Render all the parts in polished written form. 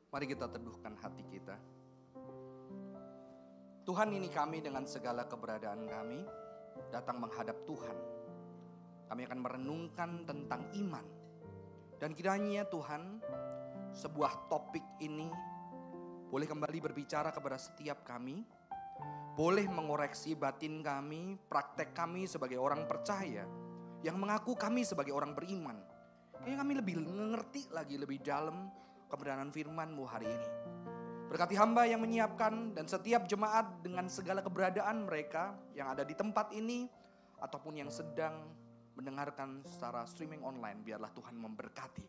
Mari kita teduhkan hati kita. Tuhan, ini kami dengan segala keberadaan kami datang menghadap Tuhan. Kami akan merenungkan tentang iman. Dan kiranya Tuhan, sebuah topik ini boleh kembali berbicara kepada setiap kami. Boleh mengoreksi batin kami, praktek kami sebagai orang percaya yang mengaku kami sebagai orang beriman. Kayaknya kami lebih mengerti lagi lebih dalam kebenaran firman-Mu hari ini. Berkati hamba yang menyiapkan dan setiap jemaat dengan segala keberadaan mereka yang ada di tempat ini ataupun yang sedang mendengarkan secara streaming online, biarlah Tuhan memberkati.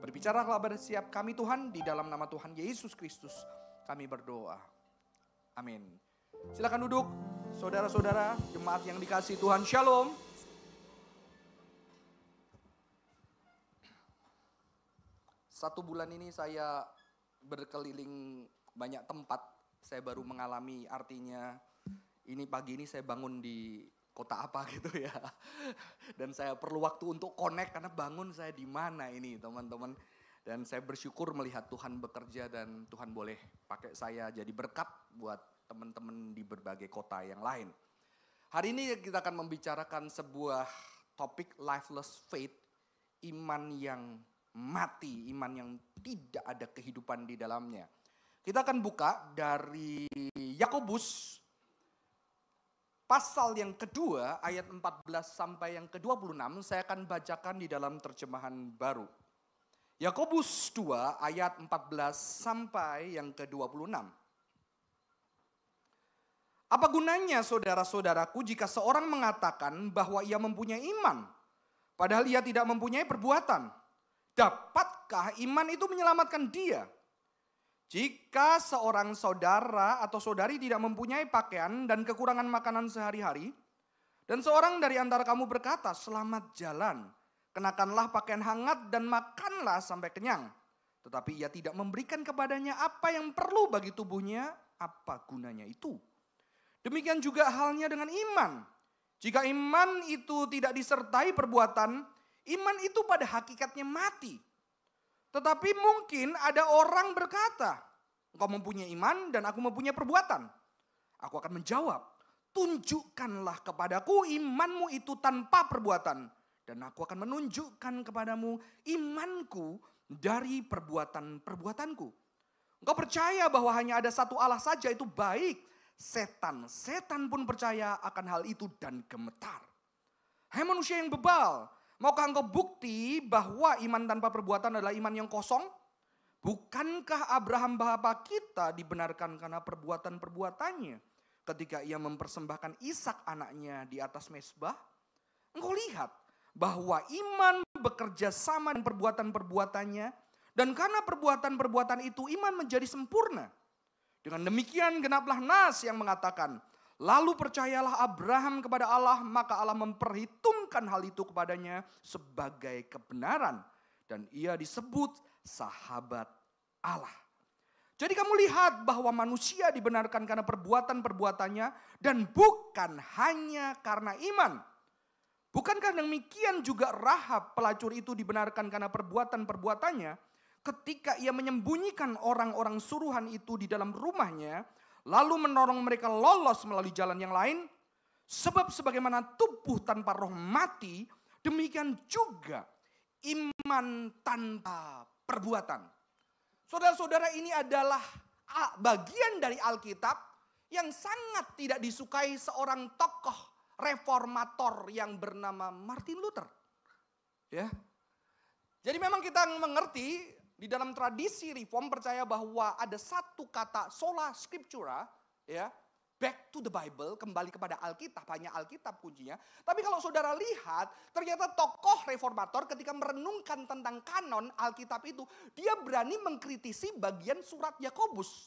Berbicaralah kepada setiap kami Tuhan, di dalam nama Tuhan Yesus Kristus kami berdoa. Amin. Silakan duduk, saudara-saudara, jemaat yang dikasihi Tuhan. Shalom. Satu bulan ini saya berkeliling banyak tempat. Saya baru mengalami artinya ini pagi ini saya bangun di kota apa gitu ya. Dan saya perlu waktu untuk connect karena bangun saya di mana ini teman-teman. Dan saya bersyukur melihat Tuhan bekerja dan Tuhan boleh pakai saya jadi berkat buat teman-teman di berbagai kota yang lain. Hari ini kita akan membicarakan sebuah topik lifeless faith, iman yang mati, iman yang tidak ada kehidupan di dalamnya. Kita akan buka dari Yakobus pasal yang kedua ayat 14 sampai yang ke-26. Saya akan bacakan di dalam terjemahan baru. Yakobus 2 ayat 14 sampai yang ke-26. Apa gunanya saudara-saudaraku jika seorang mengatakan bahwa ia mempunyai iman, padahal ia tidak mempunyai perbuatan? Dapatkah iman itu menyelamatkan dia? Jika seorang saudara atau saudari tidak mempunyai pakaian dan kekurangan makanan sehari-hari, dan seorang dari antara kamu berkata, selamat jalan, kenakanlah pakaian hangat dan makanlah sampai kenyang. Tetapi ia tidak memberikan kepadanya apa yang perlu bagi tubuhnya, apa gunanya itu? Demikian juga halnya dengan iman. Jika iman itu tidak disertai perbuatan, iman itu pada hakikatnya mati. Tetapi mungkin ada orang berkata, engkau mempunyai iman dan aku mempunyai perbuatan. Aku akan menjawab, tunjukkanlah kepadaku imanmu itu tanpa perbuatan. Dan aku akan menunjukkan kepadamu imanku dari perbuatan-perbuatanku. Engkau percaya bahwa hanya ada satu Allah saja, itu baik. Setan pun percaya akan hal itu dan gemetar. Hai manusia yang bebal, maukah engkau bukti bahwa iman tanpa perbuatan adalah iman yang kosong? Bukankah Abraham bapa kita dibenarkan karena perbuatan-perbuatannya ketika ia mempersembahkan Ishak anaknya di atas mezbah? Engkau lihat bahwa iman bekerja sama dengan perbuatan-perbuatannya, dan karena perbuatan-perbuatan itu iman menjadi sempurna. Dengan demikian genaplah nas yang mengatakan, lalu percayalah Abraham kepada Allah, maka Allah memperhitungkan hal itu kepadanya sebagai kebenaran. Dan ia disebut sahabat Allah. Jadi kamu lihat bahwa manusia dibenarkan karena perbuatan-perbuatannya dan bukan hanya karena iman. Bukankah demikian juga Rahab pelacur itu dibenarkan karena perbuatan-perbuatannya? Ketika ia menyembunyikan orang-orang suruhan itu di dalam rumahnya, lalu menolong mereka lolos melalui jalan yang lain. Sebab sebagaimana tubuh tanpa roh mati, demikian juga iman tanpa perbuatan. Saudara-saudara, ini adalah bagian dari Alkitab yang sangat tidak disukai seorang tokoh reformator yang bernama Martin Luther. Ya. Jadi memang kita mengerti di dalam tradisi reform percaya bahwa ada satu kata sola scriptura, ya, back to the Bible, kembali kepada Alkitab, hanya Alkitab kuncinya. Tapi kalau saudara lihat, ternyata tokoh reformator ketika merenungkan tentang kanon Alkitab itu, dia berani mengkritisi bagian surat Yakobus.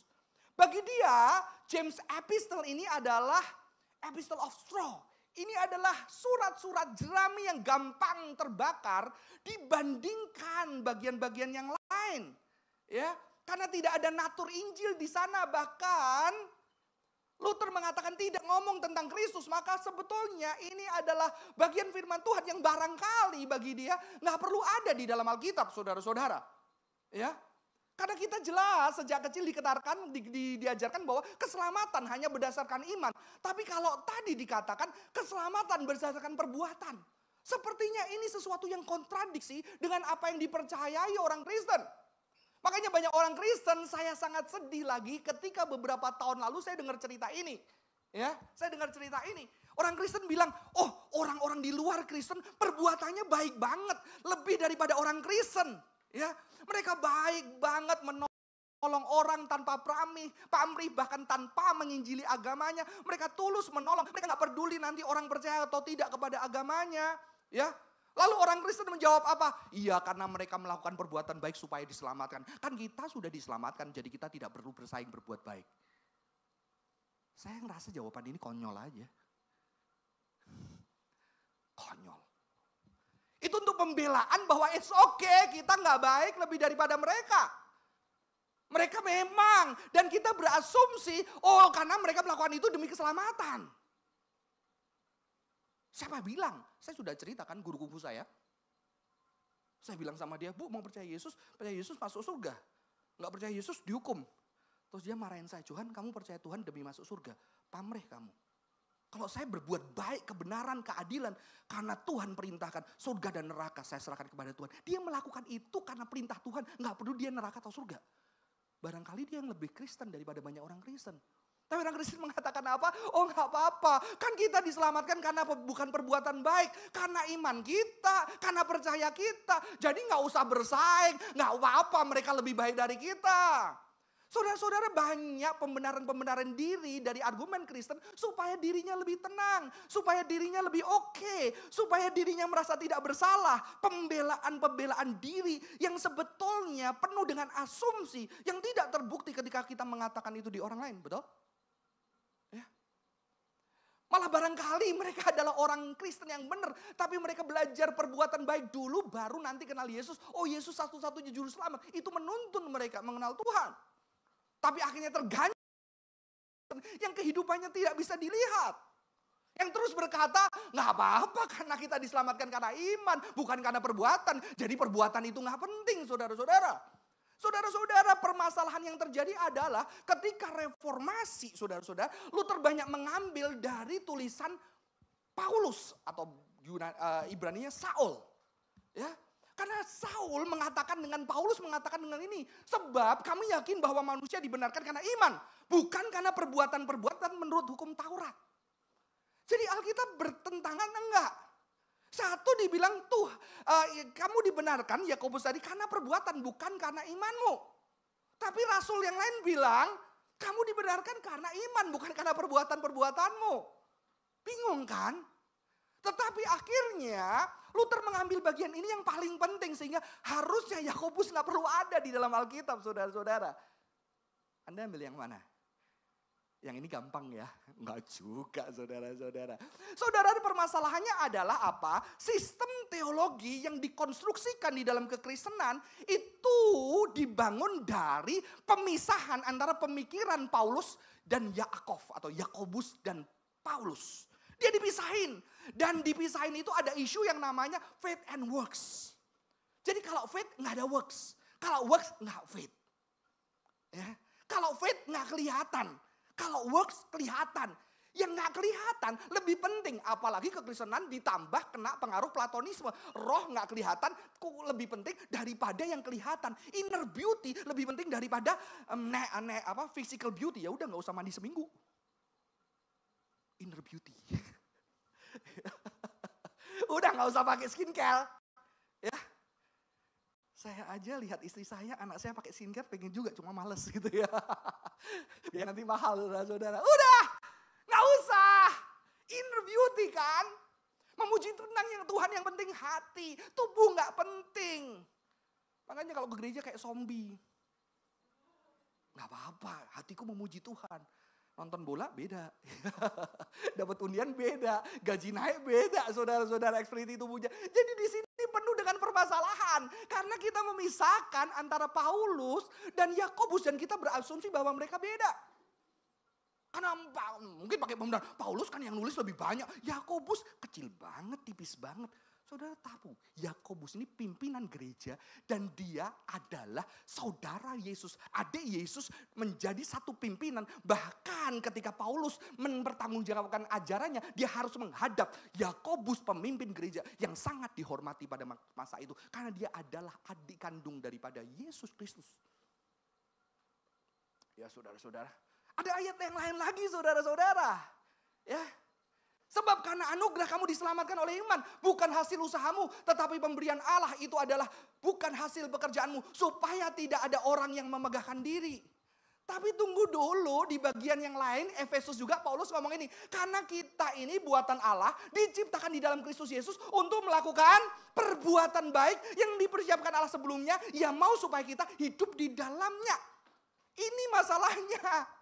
Bagi dia, James Epistle ini adalah epistle of straw. Ini adalah surat-surat jerami yang gampang terbakar dibandingkan bagian-bagian yang lain. Ya, karena tidak ada natur Injil di sana, bahkan Luther mengatakan tidak ngomong tentang Kristus, maka sebetulnya ini adalah bagian firman Tuhan yang barangkali bagi dia nggak perlu ada di dalam Alkitab, saudara-saudara. Ya, Karena kita jelas sejak kecil diajarkan bahwa keselamatan hanya berdasarkan iman. Tapi kalau tadi dikatakan keselamatan berdasarkan perbuatan. Sepertinya ini sesuatu yang kontradiksi dengan apa yang dipercayai orang Kristen. Makanya banyak orang Kristen, saya sangat sedih lagi ketika beberapa tahun lalu saya dengar cerita ini. Ya, saya dengar cerita ini. Orang Kristen bilang, oh orang-orang di luar Kristen perbuatannya baik banget. Lebih daripada orang Kristen. Ya, mereka baik banget menolong orang tanpa pamrih, bahkan tanpa menginjili agamanya. Mereka tulus menolong, mereka gak peduli nanti orang percaya atau tidak kepada agamanya. Ya, lalu orang Kristen menjawab apa? Iya, karena mereka melakukan perbuatan baik supaya diselamatkan. Kan kita sudah diselamatkan, jadi kita tidak perlu bersaing berbuat baik. Saya ngerasa jawaban ini konyol aja. Konyol. Itu untuk pembelaan bahwa it's okay, kita nggak baik lebih daripada mereka. Mereka memang, dan kita berasumsi, oh karena mereka melakukan itu demi keselamatan. Siapa bilang? Saya sudah ceritakan guru kungfu saya. Saya bilang sama dia, Bu mau percaya Yesus masuk surga. Nggak percaya Yesus dihukum. Terus dia marahin saya, Johan kamu percaya Tuhan demi masuk surga. Pamrih kamu. Kalau saya berbuat baik, kebenaran, keadilan. Karena Tuhan perintahkan surga dan neraka saya serahkan kepada Tuhan. Dia melakukan itu karena perintah Tuhan. Nggak perlu dia neraka atau surga. Barangkali dia yang lebih Kristen daripada banyak orang Kristen. Tapi orang Kristen mengatakan apa? Oh nggak apa-apa. Kan kita diselamatkan karena bukan perbuatan baik. Karena iman kita. Karena percaya kita. Jadi nggak usah bersaing. Nggak apa-apa mereka lebih baik dari kita. Saudara-saudara banyak pembenaran-pembenaran diri dari argumen Kristen supaya dirinya lebih tenang, supaya dirinya lebih oke, supaya dirinya merasa tidak bersalah. Pembelaan-pembelaan diri yang sebetulnya penuh dengan asumsi yang tidak terbukti ketika kita mengatakan itu di orang lain, betul? Ya. Malah barangkali mereka adalah orang Kristen yang benar, tapi mereka belajar perbuatan baik dulu baru nanti kenal Yesus. Oh Yesus satu-satunya juru selamat. Itu menuntun mereka mengenal Tuhan. Tapi akhirnya terganjal yang kehidupannya tidak bisa dilihat. Yang terus berkata, nggak apa-apa karena kita diselamatkan karena iman, bukan karena perbuatan. Jadi perbuatan itu nggak penting saudara-saudara. Saudara-saudara, permasalahan yang terjadi adalah ketika reformasi saudara-saudara, Luther banyak mengambil dari tulisan Paulus atau Ibraninya Saul. Ya. Karena Saul mengatakan dengan Paulus mengatakan dengan ini. Sebab kami yakin bahwa manusia dibenarkan karena iman. Bukan karena perbuatan-perbuatan menurut hukum Taurat. Jadi Alkitab bertentangan enggak? Satu dibilang tuh kamu dibenarkan Yakobus tadi karena perbuatan bukan karena imanmu. Tapi rasul yang lain bilang kamu dibenarkan karena iman bukan karena perbuatan-perbuatanmu. Bingung kan? Tetapi akhirnya Luther mengambil bagian ini yang paling penting sehingga harusnya Yakobus nggak perlu ada di dalam Alkitab, saudara-saudara. Anda ambil yang mana? Yang ini gampang ya? Enggak juga, saudara-saudara. Saudara, permasalahannya adalah apa? Sistem teologi yang dikonstruksikan di dalam kekristenan itu dibangun dari pemisahan antara pemikiran Paulus dan Yakov atau Yakobus dan Paulus. Dia dipisahin. Dan dipisahin itu ada isu yang namanya faith and works. Jadi kalau faith nggak ada works. Kalau works nggak faith. Ya. Kalau faith nggak kelihatan. Kalau works kelihatan. Yang nggak kelihatan lebih penting. Apalagi kekristenan ditambah kena pengaruh Platonisme. Roh nggak kelihatan lebih penting daripada yang kelihatan. Inner beauty lebih penting daripada physical beauty. Ya udah nggak usah mandi seminggu. Inner beauty. Udah gak usah pakai skincare. Ya. Saya aja lihat istri saya, anak saya pakai skincare pengen juga cuma males gitu ya. Biar nanti mahal saudara-saudara. Udah, gak usah. Inner beauty kan. Memuji tentang yang Tuhan yang penting hati. Tubuh gak penting. Makanya kalau ke gereja kayak zombie. Gak apa-apa, hatiku memuji Tuhan. Nonton bola beda. Dapat undian beda. Gaji naik beda. Saudara-saudara ekspresi tubuhnya. Jadi di sini penuh dengan permasalahan. Karena kita memisahkan antara Paulus dan Yakobus. Dan kita berasumsi bahwa mereka beda. Karena mungkin pakai pembenaran. Paulus kan yang nulis lebih banyak. Yakobus kecil banget, tipis banget. Saudara tahu, Yakobus ini pimpinan gereja dan dia adalah saudara Yesus. Adik Yesus menjadi satu pimpinan. Bahkan ketika Paulus mempertanggungjawabkan ajarannya, dia harus menghadap Yakobus pemimpin gereja yang sangat dihormati pada masa itu. Karena dia adalah adik kandung daripada Yesus Kristus. Ya saudara-saudara, ada ayat yang lain lagi saudara-saudara. Ya. Sebab karena anugerah kamu diselamatkan oleh iman. Bukan hasil usahamu. Tetapi pemberian Allah itu adalah bukan hasil pekerjaanmu. Supaya tidak ada orang yang memegahkan diri. Tapi tunggu dulu, di bagian yang lain Efesus juga Paulus ngomong ini. Karena kita ini buatan Allah diciptakan di dalam Kristus Yesus untuk melakukan perbuatan baik yang dipersiapkan Allah sebelumnya. Yang mau supaya kita hidup di dalamnya. Ini masalahnya.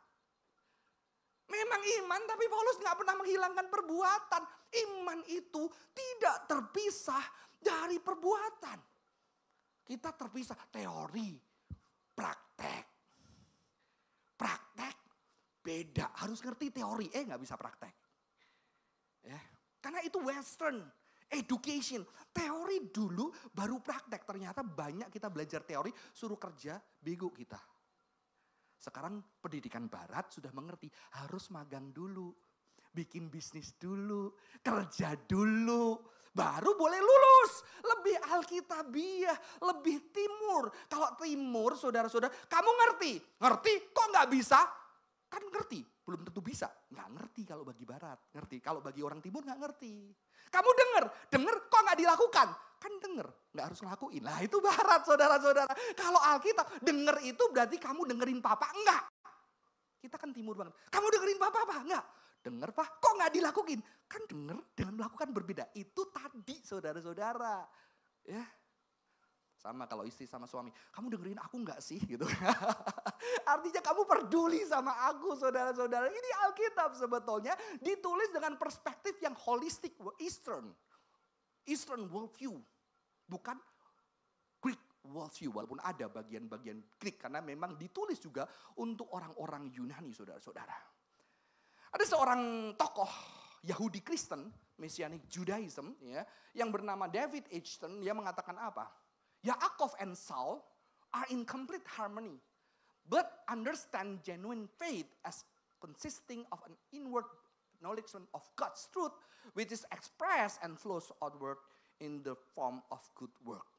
Memang iman, tapi Paulus gak pernah menghilangkan perbuatan. Iman itu tidak terpisah dari perbuatan. Kita terpisah teori, praktek. Praktek beda, harus ngerti teori. Gak bisa praktek. Ya. Karena itu western education. Teori dulu baru praktek. Ternyata banyak kita belajar teori, suruh kerja, bego kita. Sekarang pendidikan barat sudah mengerti harus magang dulu, bikin bisnis dulu, kerja dulu, baru boleh lulus. Lebih alkitabiah, lebih timur. Kalau timur saudara-saudara, kamu ngerti? Ngerti kok nggak bisa? Kan ngerti, belum tentu bisa. Nggak ngerti kalau bagi barat, ngerti. Kalau bagi orang timur nggak ngerti. Kamu denger kok nggak dilakukan? Kan denger, nggak harus ngelakuin. Nah itu barat saudara-saudara. Kalau Alkitab denger itu berarti kamu dengerin papa, enggak. Kita kan timur banget. Kamu dengerin papa apa? Enggak. Denger pak, kok nggak dilakuin? Kan denger dengan melakukan berbeda. Itu tadi saudara-saudara. Ya. Sama kalau istri sama suami, kamu dengerin aku enggak sih gitu. Artinya kamu peduli sama aku saudara-saudara. Ini Alkitab sebetulnya ditulis dengan perspektif yang holistik, Eastern worldview. Bukan Greek worldview, walaupun ada bagian-bagian Greek. Karena memang ditulis juga untuk orang-orang Yunani saudara-saudara. Ada seorang tokoh Yahudi Kristen, Messianic Judaism, ya, yang bernama David Edgerton. Dia mengatakan apa? Yaakov and Saul are in complete harmony, but understand genuine faith as consisting of an inward acknowledgement of God's truth, which is expressed and flows outward in the form of good work.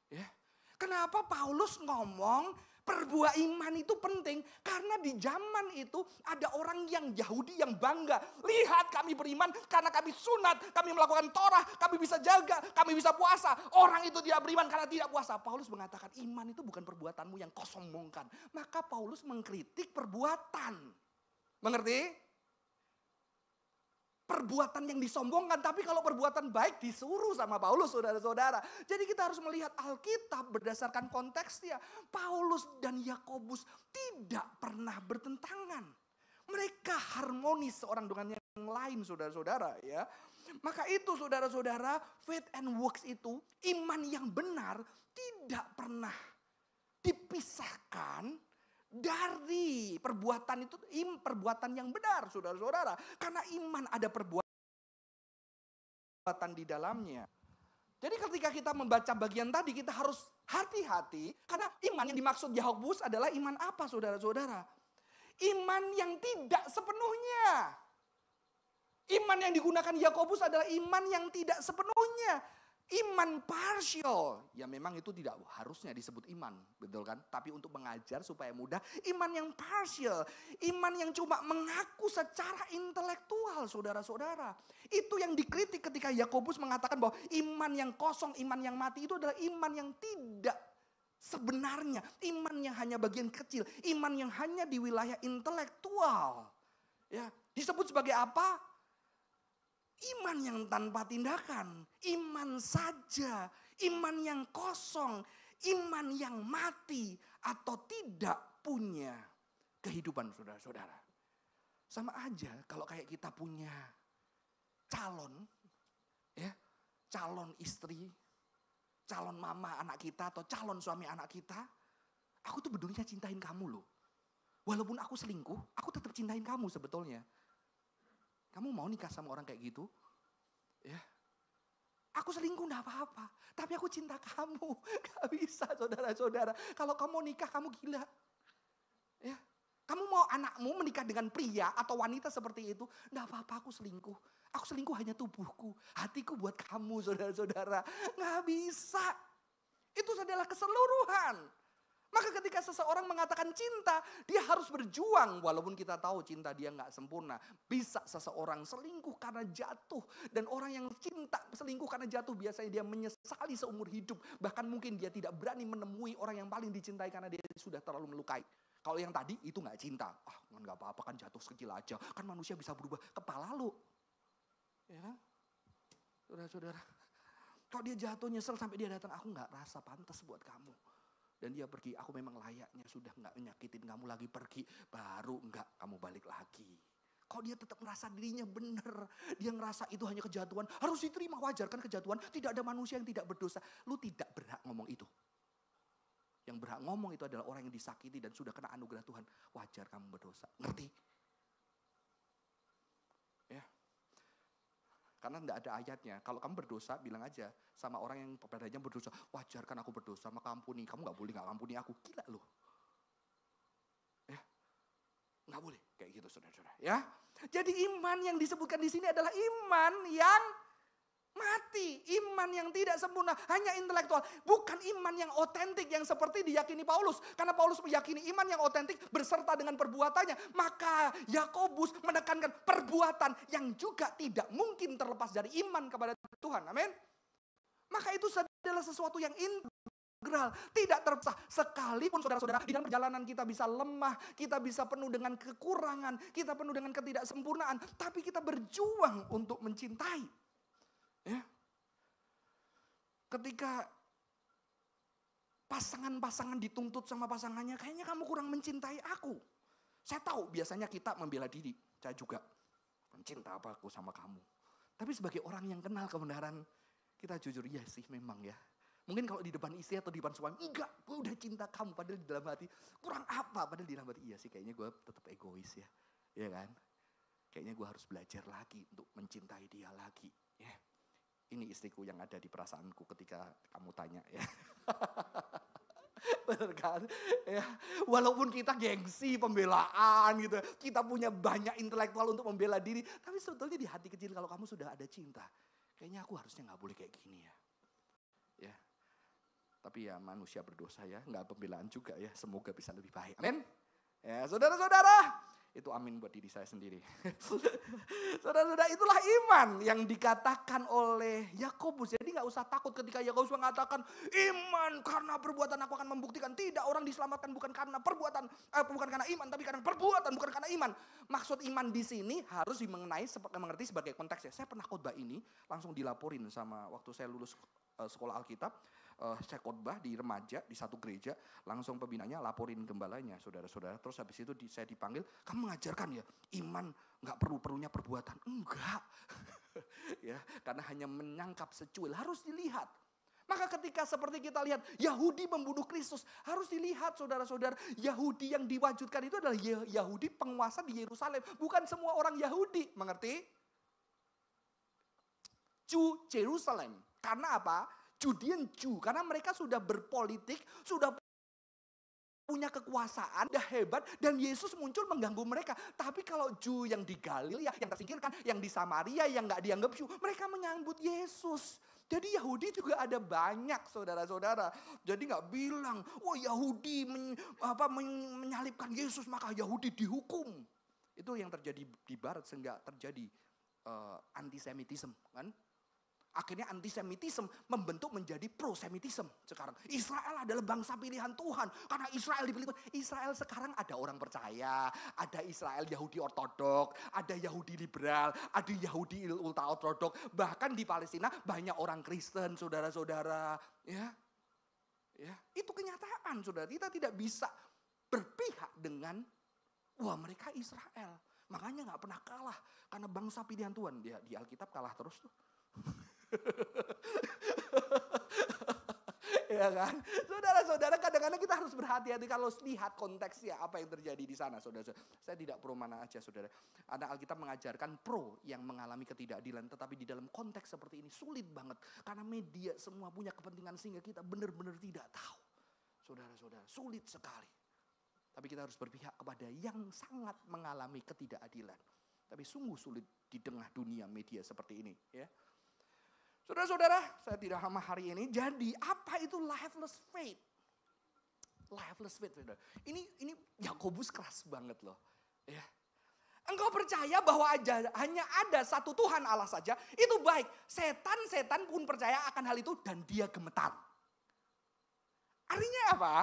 Ya. Kenapa Paulus ngomong perbuah iman itu penting? Karena di zaman itu ada orang yang Yahudi yang bangga. Lihat kami beriman karena kami sunat, kami melakukan Torah, kami bisa jaga, kami bisa puasa. Orang itu tidak beriman karena tidak puasa. Paulus mengatakan iman itu bukan perbuatanmu yang kau sombongkan. Maka Paulus mengkritik perbuatan. Mengerti? Perbuatan yang disombongkan, tapi kalau perbuatan baik disuruh sama Paulus saudara-saudara. Jadi kita harus melihat Alkitab berdasarkan konteksnya. Paulus dan Yakobus tidak pernah bertentangan. Mereka harmonis seorang dengan yang lain saudara-saudara ya. Maka itu saudara-saudara, faith and works itu, iman yang benar tidak pernah dipisahkan dari perbuatan itu, perbuatan yang benar saudara-saudara. Karena iman ada perbuatan di dalamnya. Jadi ketika kita membaca bagian tadi kita harus hati-hati. Karena iman yang dimaksud Yakobus adalah iman apa saudara-saudara? Iman yang tidak sepenuhnya. Iman yang digunakan Yakobus adalah iman yang tidak sepenuhnya. Iman partial, ya memang itu tidak harusnya disebut iman, betul kan? Tapi untuk mengajar supaya mudah, iman yang partial, iman yang cuma mengaku secara intelektual, saudara-saudara. Itu yang dikritik ketika Yakobus mengatakan bahwa iman yang kosong, iman yang mati itu adalah iman yang tidak sebenarnya. Iman yang hanya bagian kecil, iman yang hanya di wilayah intelektual. Ya, disebut sebagai apa? Iman yang tanpa tindakan, iman saja, iman yang kosong, iman yang mati atau tidak punya kehidupan saudara-saudara. Sama aja kalau kayak kita punya calon, ya, calon istri, calon mama anak kita atau calon suami anak kita, aku tuh bedulinya cintain kamu loh. Walaupun aku selingkuh, aku tetap cintain kamu sebetulnya. Kamu mau nikah sama orang kayak gitu? Ya. Aku selingkuh enggak apa-apa, tapi aku cinta kamu. Gak bisa saudara-saudara. Kalau kamu mau nikah kamu gila. Ya. Kamu mau anakmu menikah dengan pria atau wanita seperti itu, enggak apa-apa aku selingkuh. Aku selingkuh hanya tubuhku, hatiku buat kamu saudara-saudara. Gak bisa. Itu adalah keseluruhan. Maka ketika seseorang mengatakan cinta, dia harus berjuang. Walaupun kita tahu cinta dia gak sempurna. Bisa seseorang selingkuh karena jatuh. Dan orang yang cinta selingkuh karena jatuh biasanya dia menyesali seumur hidup. Bahkan mungkin dia tidak berani menemui orang yang paling dicintai karena dia sudah terlalu melukai. Kalau yang tadi itu gak cinta. Gak apa-apa kan jatuh sekecil aja. Kan manusia bisa berubah. Kepala lu. Ya kan? Saudara-saudara. Kalau dia jatuh nyesel sampai dia datang. Aku gak rasa pantas buat kamu. Dan dia pergi, aku memang layaknya sudah gak menyakitin kamu lagi pergi. Baru enggak kamu balik lagi. Kalau dia tetap merasa dirinya benar. Dia ngerasa itu hanya kejatuhan. Harus diterima, wajar kan kejatuhan. Tidak ada manusia yang tidak berdosa. Lu tidak berhak ngomong itu. Yang berhak ngomong itu adalah orang yang disakiti dan sudah kena anugerah Tuhan. Wajar kamu berdosa. Ngerti? Ya. Karena enggak ada ayatnya. Kalau kamu berdosa, bilang aja sama orang yang padanya berdosa. Wajar kan aku berdosa, maka ampuni. Kamu gak boleh gak ampuni aku. Gila loh. Ya. Gak boleh. Kayak gitu saudara-saudara. Ya. Jadi iman yang disebutkan di sini adalah iman yang mati. Iman yang tidak sempurna. Hanya intelektual. Bukan iman yang otentik. Yang seperti diyakini Paulus. Karena Paulus meyakini iman yang otentik berserta dengan perbuatannya. Maka Yakobus menekankan perbuatan yang juga tidak mungkin terlepas dari iman kepada Tuhan. Amin. Maka itu adalah sesuatu yang integral. Tidak terpisah. Sekalipun saudara-saudara di dalam perjalanan kita bisa lemah. Kita bisa penuh dengan kekurangan. Kita penuh dengan ketidaksempurnaan. Tapi kita berjuang untuk mencintai. Ya. Ketika pasangan-pasangan dituntut sama pasangannya, kayaknya kamu kurang mencintai aku. Saya tahu biasanya kita membela diri, saya juga mencinta apa aku sama kamu. Tapi sebagai orang yang kenal kebenaran, kita jujur, iya sih memang ya. Mungkin kalau di depan istri atau di depan suami, enggak, gue udah cinta kamu. Padahal di dalam hati, kurang apa? Padahal di dalam hati, iya sih kayaknya gue tetap egois ya. Iya kan? Kayaknya gue harus belajar lagi untuk mencintai dia lagi. Ya. Ini istriku yang ada di perasaanku ketika kamu tanya ya. Benar kan? Ya. Walaupun kita gengsi, pembelaan gitu. Kita punya banyak intelektual untuk membela diri. Tapi sebetulnya di hati kecil kalau kamu sudah ada cinta. Kayaknya aku harusnya gak boleh kayak gini ya. Ya. Tapi ya manusia berdosa ya. Gak pembelaan juga ya. Semoga bisa lebih baik. Amin. Ya saudara-saudara. Itu amin buat diri saya sendiri. Saudara-saudara, itulah iman yang dikatakan oleh Yakobus. Jadi gak usah takut ketika Yakobus mengatakan iman karena perbuatan aku akan membuktikan. Tidak, orang diselamatkan bukan karena perbuatan, bukan karena iman, tapi karena perbuatan, bukan karena iman. Maksud iman di sini harus mengerti sebagai konteksnya. Saya pernah khotbah ini langsung dilaporin sama waktu saya lulus sekolah Alkitab. Saya khotbah di remaja di satu gereja, langsung pembinanya laporin gembalanya, saudara-saudara. Terus habis itu saya dipanggil, kamu mengajarkan ya iman nggak perlunya perbuatan. Enggak, ya karena hanya menyangkap secuil, harus dilihat. Maka ketika seperti kita lihat Yahudi membunuh Kristus, harus dilihat saudara-saudara, Yahudi yang diwajudkan itu adalah Yahudi penguasa di Yerusalem, bukan semua orang Yahudi, mengerti? Jew Jerusalem, karena apa? Judean Jew, karena mereka sudah berpolitik, sudah punya kekuasaan, sudah hebat, dan Yesus muncul mengganggu mereka. Tapi kalau Jew yang di Galilea, yang tersingkirkan, yang di Samaria, yang gak dianggap Jew, mereka menyambut Yesus. Jadi Yahudi juga ada banyak saudara-saudara. Jadi gak bilang, oh Yahudi menyalibkan Yesus, maka Yahudi dihukum. Itu yang terjadi di barat sehingga terjadi antisemitisme kan. Akhirnya antisemitisme membentuk menjadi prosemitisme sekarang. Israel adalah bangsa pilihan Tuhan. Karena Israel dipilih Tuhan. Israel sekarang ada orang percaya. Ada Israel Yahudi ortodok. Ada Yahudi liberal. Ada Yahudi ultra ortodok. Bahkan di Palestina banyak orang Kristen saudara-saudara. Ya, itu kenyataan saudara. Kita tidak bisa berpihak dengan wah mereka Israel. Makanya gak pernah kalah. Karena bangsa pilihan Tuhan. Di Alkitab kalah terus tuh. Ya kan? Saudara-saudara, kadang-kadang kita harus berhati-hati kalau lihat konteksnya apa yang terjadi di sana, saudara. Saya tidak pro mana aja, saudara. Ada Alkitab mengajarkan pro yang mengalami ketidakadilan, tetapi di dalam konteks seperti ini sulit banget. Karena media semua punya kepentingan sehingga kita benar-benar tidak tahu. Saudara-saudara, sulit sekali. Tapi kita harus berpihak kepada yang sangat mengalami ketidakadilan. Tapi sungguh sulit di tengah dunia media seperti ini, ya. Saudara-saudara, saya tidak lama hari ini. Jadi apa itu lifeless faith? Lifeless faith, saudara. Ini Yakobus keras banget loh. Ya. Engkau percaya bahwa hanya ada satu Tuhan Allah saja, itu baik. Setan pun percaya akan hal itu dan dia gemetar. Artinya apa?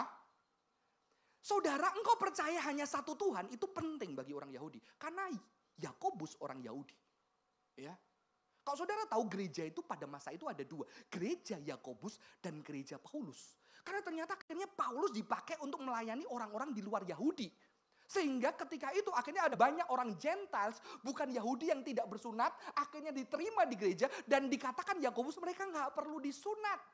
Saudara, engkau percaya hanya satu Tuhan, itu penting bagi orang Yahudi. Karena Yakobus orang Yahudi. Ya. Kalau saudara tahu gereja itu pada masa itu ada dua. Gereja Yakobus dan gereja Paulus. Karena ternyata akhirnya Paulus dipakai untuk melayani orang-orang di luar Yahudi. Sehingga ketika itu akhirnya ada banyak orang Gentiles, bukan Yahudi yang tidak bersunat. Akhirnya diterima di gereja dan dikatakan Yakobus mereka nggak perlu disunat.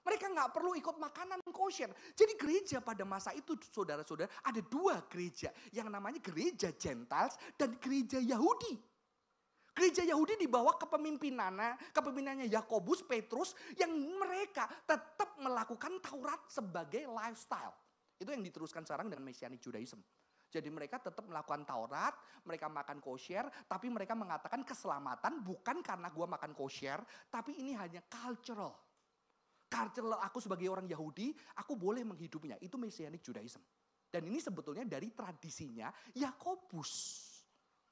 Mereka nggak perlu ikut makanan kosher. Jadi gereja pada masa itu saudara-saudara ada dua gereja. Yang namanya gereja Gentiles dan gereja Yahudi. Gereja Yahudi di bawah kepemimpinannya Yakobus, Petrus, yang mereka tetap melakukan Taurat sebagai lifestyle. Itu yang diteruskan sekarang dengan Messianic Judaism. Jadi mereka tetap melakukan Taurat, mereka makan kosher, tapi mereka mengatakan keselamatan bukan karena gua makan kosher, tapi ini hanya cultural. Cultural aku sebagai orang Yahudi, aku boleh menghidupinya. Itu Messianic Judaism. Dan ini sebetulnya dari tradisinya Yakobus.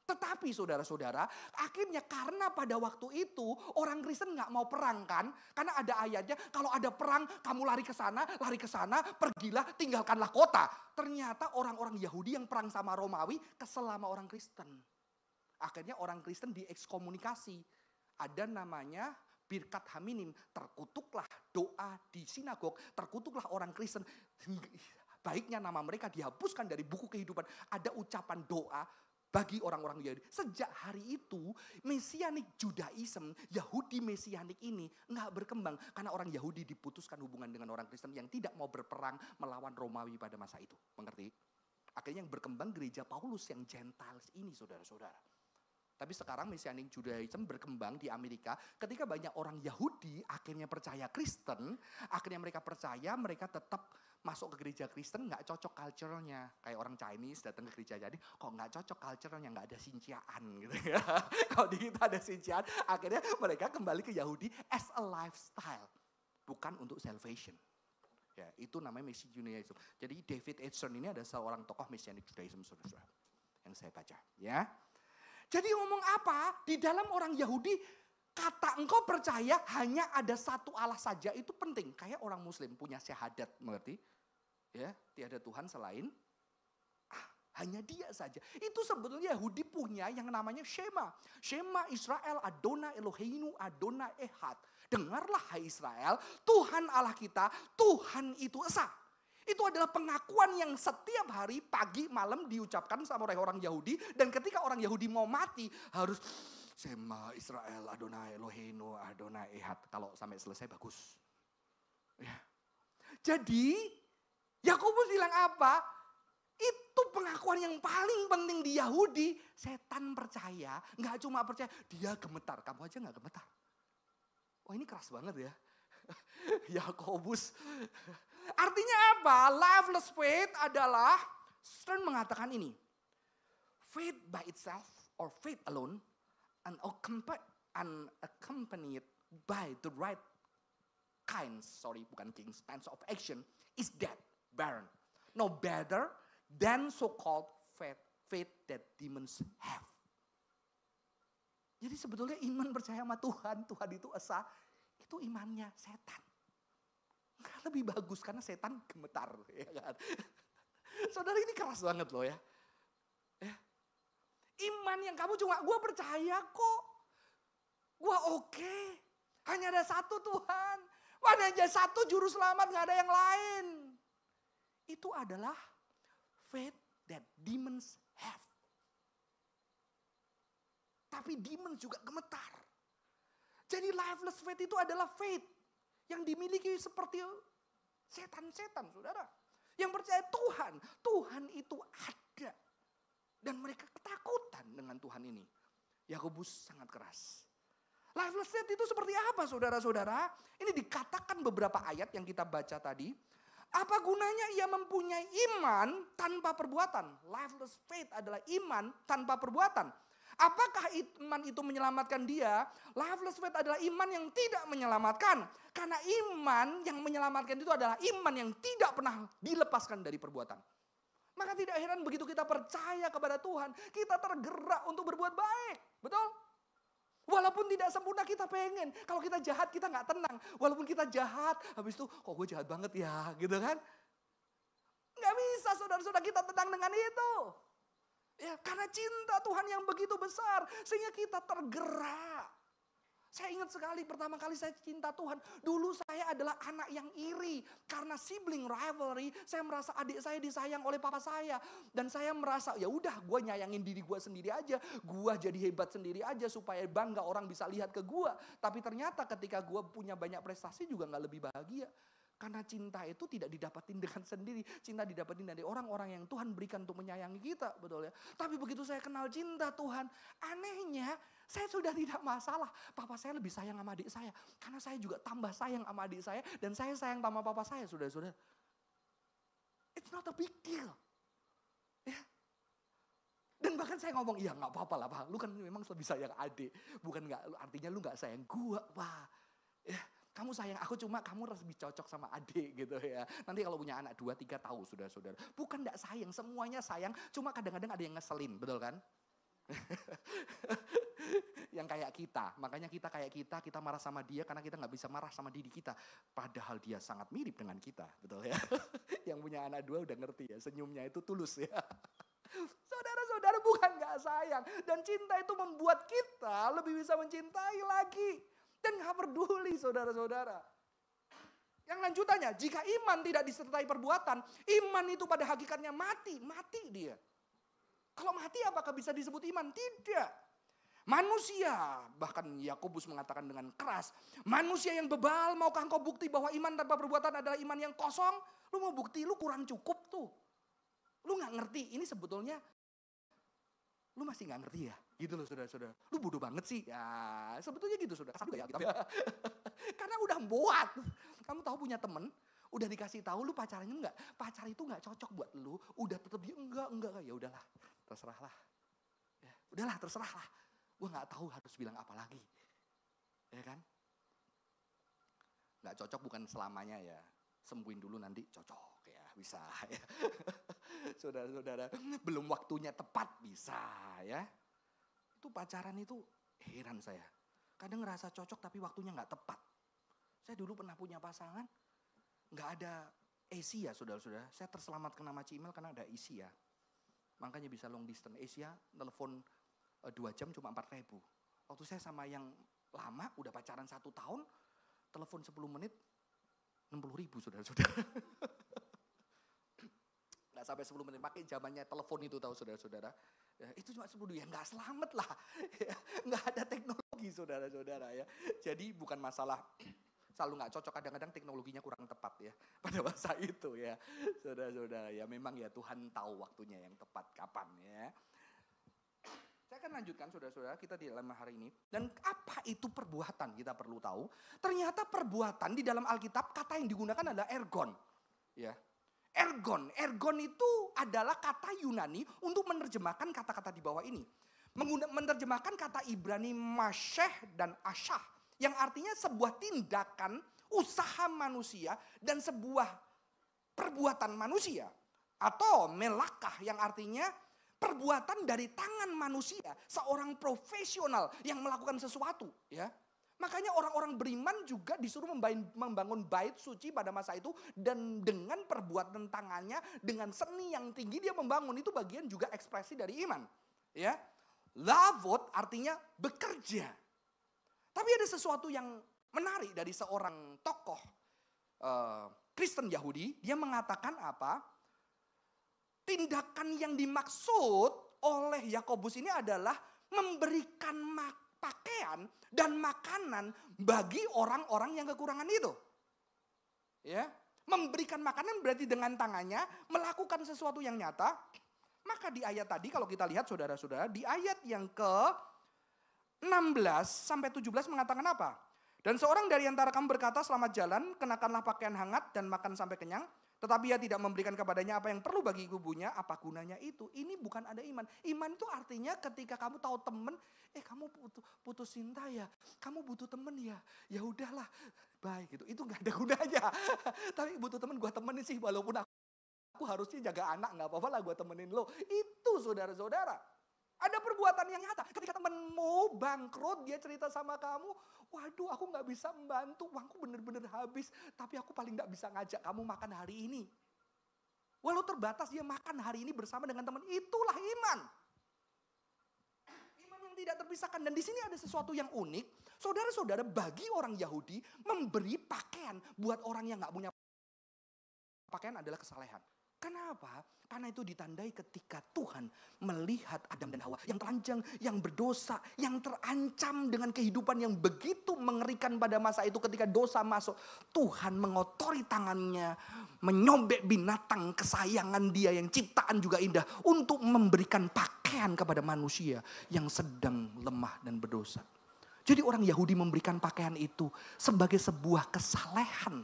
Tetapi saudara-saudara, akhirnya karena pada waktu itu orang Kristen nggak mau perang kan. Karena ada ayatnya, kalau ada perang kamu lari ke sana, pergilah tinggalkanlah kota. Ternyata orang-orang Yahudi yang perang sama Romawi kesel sama orang Kristen. Akhirnya orang Kristen diekskomunikasi. Ada namanya Birkat Haminim, terkutuklah doa di sinagog, terkutuklah orang Kristen. Baiknya nama mereka dihapuskan dari buku kehidupan. Ada ucapan doa bagi orang-orang Yahudi. Sejak hari itu Messianic Judaism, Yahudi Messianik ini nggak berkembang. Karena orang Yahudi diputuskan hubungan dengan orang Kristen yang tidak mau berperang melawan Romawi pada masa itu. Mengerti? Akhirnya yang berkembang gereja Paulus yang Gentiles ini saudara-saudara. Tapi sekarang Messianic Judaism berkembang di Amerika ketika banyak orang Yahudi akhirnya percaya Kristen. Akhirnya mereka percaya, mereka tetap masuk ke gereja Kristen, nggak cocok culture-nya. Kayak orang Chinese datang ke gereja jadi, kok nggak cocok culture-nya, nggak ada sinciaan gitu ya. Kalau di kita ada sinciaan, akhirnya mereka kembali ke Yahudi as a lifestyle. Bukan untuk salvation. Ya, itu namanya Messianic Judaism. Jadi David Edson ini ada seorang tokoh Messianic Judaism, saudara-saudara, yang saya baca. Ya. Jadi ngomong apa? Di dalam orang Yahudi, kata engkau percaya hanya ada satu Allah saja itu penting. Kayak orang Muslim punya syahadat, mengerti? Ya, tiada Tuhan selain hanya dia saja. Itu sebetulnya Yahudi punya yang namanya Shema. Shema Israel, Adonai Eloheinu, Adonai Ehad. Dengarlah hai Israel, Tuhan Allah kita, Tuhan itu esa. Itu adalah pengakuan yang setiap hari pagi malam diucapkan sama orang Yahudi. Dan ketika orang Yahudi mau mati harus Shema Israel, Adonai Eloheinu, Adonai Ehad. Kalau sampai selesai bagus. Ya. Jadi Yakobus bilang apa? Itu pengakuan yang paling penting di Yahudi. Setan percaya, gak cuma percaya, dia gemetar. Kamu aja gak gemetar. Wah ini keras banget ya. Yakobus. Artinya apa? Lifeless faith adalah, Stern mengatakan ini. Faith by itself or faith alone unaccompanied by the right kinds of action is dead, barren. No better than so-called faith that demons have. Jadi sebetulnya iman percaya sama Tuhan itu esa, itu imannya setan. Lebih bagus karena setan gemetar. Ya kan? Saudara ini keras banget loh ya. Iman yang kamu cuma, gue percaya kok. Gue oke. Hanya ada satu Tuhan. Hanya ada satu juru selamat, gak ada yang lain. Itu adalah faith that demons have. Tapi demons juga gemetar. Jadi lifeless faith itu adalah faith yang dimiliki seperti Setan-setan saudara. Yang percaya Tuhan. Tuhan itu ada. Dan mereka ketakutan dengan Tuhan ini. Yakobus sangat keras. Lifeless state itu seperti apa saudara-saudara? Ini dikatakan beberapa ayat yang kita baca tadi. Apa gunanya ia mempunyai iman tanpa perbuatan? Lifeless faith adalah iman tanpa perbuatan. Apakah iman itu menyelamatkan dia? Lifeless faith adalah iman yang tidak menyelamatkan. Karena iman yang menyelamatkan itu adalah iman yang tidak pernah dilepaskan dari perbuatan. Maka tidak heran begitu kita percaya kepada Tuhan, kita tergerak untuk berbuat baik. Betul? Walaupun tidak sempurna kita pengen. Kalau kita jahat kita gak tenang. Walaupun kita jahat, habis itu kok gue jahat banget ya gitu kan. Gak bisa saudara-saudara kita tenang dengan itu. Ya, karena cinta Tuhan yang begitu besar sehingga kita tergerak. Saya ingat sekali pertama kali saya cinta Tuhan. Dulu saya adalah anak yang iri. Karena sibling rivalry, saya merasa adik saya disayang oleh papa saya. Dan saya merasa ya udah gue nyayangin diri gue sendiri aja. Gue jadi hebat sendiri aja supaya bangga orang bisa lihat ke gue. Tapi ternyata ketika gue punya banyak prestasi juga gak lebih bahagia. Karena cinta itu tidak didapatin dengan sendiri. Cinta didapatin dari orang-orang yang Tuhan berikan untuk menyayangi kita. Betul ya. Tapi begitu saya kenal cinta Tuhan. Anehnya saya sudah tidak masalah. Papa saya lebih sayang sama adik saya. Karena saya juga tambah sayang sama adik saya. Dan saya sayang sama papa saya. Saudara-saudara. It's not a big deal. Ya. Dan bahkan saya ngomong, ya gak apa-apa lah Pak. Lu kan memang lebih sayang adik. Bukan artinya lu gak sayang gua Pak. Ya. Kamu sayang aku cuma kamu lebih cocok sama adik gitu ya. Nanti kalau punya anak 2, 3 tahu saudara-saudara. Bukan gak sayang, semuanya sayang. Cuma kadang-kadang ada yang ngeselin, betul kan? Yang kayak kita. Makanya kita marah sama dia karena kita gak bisa marah sama diri kita. Padahal dia sangat mirip dengan kita, betul ya? Yang punya anak 2 udah ngerti ya, senyumnya itu tulus ya. Saudara-saudara bukan gak sayang. Dan cinta itu membuat kita lebih bisa mencintai lagi. Dan gak peduli saudara-saudara. Yang lanjutannya, jika iman tidak disertai perbuatan, iman itu pada hakikatnya mati dia. Kalau mati apakah bisa disebut iman? Tidak. Manusia, bahkan Yakobus mengatakan dengan keras, manusia yang bebal, maukah engkau bukti bahwa iman tanpa perbuatan adalah iman yang kosong? Lu mau bukti, lu kurang cukup tuh. Lu gak ngerti, ini sebetulnya lu masih gak ngerti ya? Gitu loh saudara-saudara. Lu bodoh banget sih. Ya sebetulnya gitu saudara. Kasar juga ya gitu. Karena udah buat. Kamu tahu punya temen, udah dikasih tahu lu pacarnya enggak. Pacar itu gak cocok buat lu. Udah tetap dia enggak. Ya udahlah. Terserah lah. Ya, udahlah terserah lah. Gue gak tahu harus bilang apa lagi. Ya kan? Gak cocok bukan selamanya ya. Sembuhin dulu nanti cocok ya. Bisa ya. Saudara-saudara, belum waktunya tepat bisa ya. Itu pacaran itu heran saya. Kadang ngerasa cocok tapi waktunya gak tepat. Saya dulu pernah punya pasangan, gak ada Asia saudara-saudara. Saya terselamatkan nama Cimel karena ada Asia. Makanya bisa long distance. Asia telepon 2 jam cuma 4.000. Waktu saya sama yang lama udah pacaran 1 tahun, telepon 10 menit 60.000 saudara-saudara. Gak sampai 10 menit, pakai zamannya telepon itu tahu saudara-saudara. Ya, itu cuma 10 ya gak selamat lah. Ya, gak ada teknologi saudara-saudara ya. Jadi bukan masalah selalu gak cocok, kadang-kadang teknologinya kurang tepat ya. Pada masa itu ya. Saudara-saudara ya memang ya Tuhan tahu waktunya yang tepat kapan ya. Saya akan lanjutkan saudara-saudara kita di dalam hari ini. Dan apa itu perbuatan kita perlu tahu. Ternyata perbuatan di dalam Alkitab kata yang digunakan adalah ergon. Ya. Ergon itu adalah kata Yunani untuk menerjemahkan kata-kata di bawah ini. Menerjemahkan kata Ibrani masyeh dan asyah. Yang artinya sebuah tindakan, usaha manusia dan sebuah perbuatan manusia. Atau melakah yang artinya perbuatan dari tangan manusia. Seorang profesional yang melakukan sesuatu. Ya. Makanya orang-orang beriman juga disuruh membangun bait suci pada masa itu. Dan dengan perbuatan tangannya, dengan seni yang tinggi dia membangun. Itu bagian juga ekspresi dari iman. Ya, lavot artinya bekerja. Tapi ada sesuatu yang menarik dari seorang tokoh Kristen Yahudi. Dia mengatakan apa? Tindakan yang dimaksud oleh Yakobus ini adalah memberikan pakaian dan makanan bagi orang-orang yang kekurangan itu. Ya, Memberikan makanan berarti dengan tangannya melakukan sesuatu yang nyata. Maka di ayat tadi kalau kita lihat saudara-saudara, di ayat yang ke 16 sampai 17 mengatakan apa? Dan seorang dari antara kamu berkata, selamat jalan, kenakanlah pakaian hangat dan makan sampai kenyang. Tetapi ia tidak memberikan kepadanya apa yang perlu bagi tubuhnya, apa gunanya itu? Ini bukan ada iman. Iman itu artinya ketika kamu tahu temen, kamu putus cinta ya, kamu butuh temen ya, ya udahlah, baik gitu. Itu nggak ada gunanya. Tapi butuh temen, gue temenin sih, walaupun aku harusnya jaga anak, nggak apa-apa lah gue temenin lo. Itu saudara-saudara. Ada perbuatan yang nyata. Ketika temenmu bangkrut, dia cerita sama kamu, waduh aku gak bisa membantu, uangku bener-bener habis. Tapi aku paling gak bisa ngajak kamu makan hari ini. Walau terbatas dia makan hari ini bersama dengan teman, itulah iman. Iman yang tidak terpisahkan. Dan di sini ada sesuatu yang unik. Saudara-saudara, bagi orang Yahudi, memberi pakaian buat orang yang gak punya pakaian adalah kesalehan. Kenapa? Karena itu ditandai ketika Tuhan melihat Adam dan Hawa yang telanjang, yang berdosa, yang terancam dengan kehidupan yang begitu mengerikan pada masa itu ketika dosa masuk. Tuhan mengotori tangannya, menyobek binatang kesayangan dia yang ciptaan juga indah untuk memberikan pakaian kepada manusia yang sedang lemah dan berdosa. Jadi orang Yahudi memberikan pakaian itu sebagai sebuah kesalehan,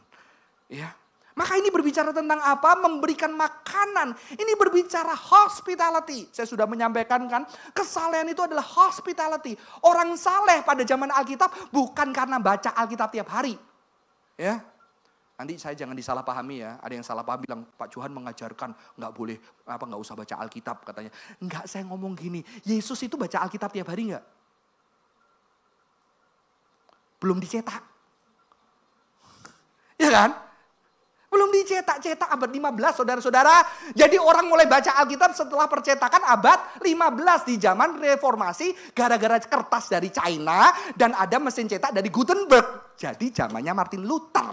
ya. Maka ini berbicara tentang apa? Memberikan makanan. Ini berbicara hospitality. Saya sudah menyampaikan kan, kesalehan itu adalah hospitality. Orang saleh pada zaman Alkitab bukan karena baca Alkitab tiap hari. Ya. Nanti saya jangan disalahpahami ya. Ada yang salah paham bilang Pak Johan mengajarkan nggak usah baca Alkitab katanya. Enggak, saya ngomong gini. Yesus itu baca Alkitab tiap hari enggak? Belum dicetak. Ya kan? Belum dicetak abad 15 saudara-saudara. Jadi orang mulai baca Alkitab setelah percetakan abad 15 di zaman reformasi. Gara-gara kertas dari China dan ada mesin cetak dari Gutenberg. Jadi zamannya Martin Luther.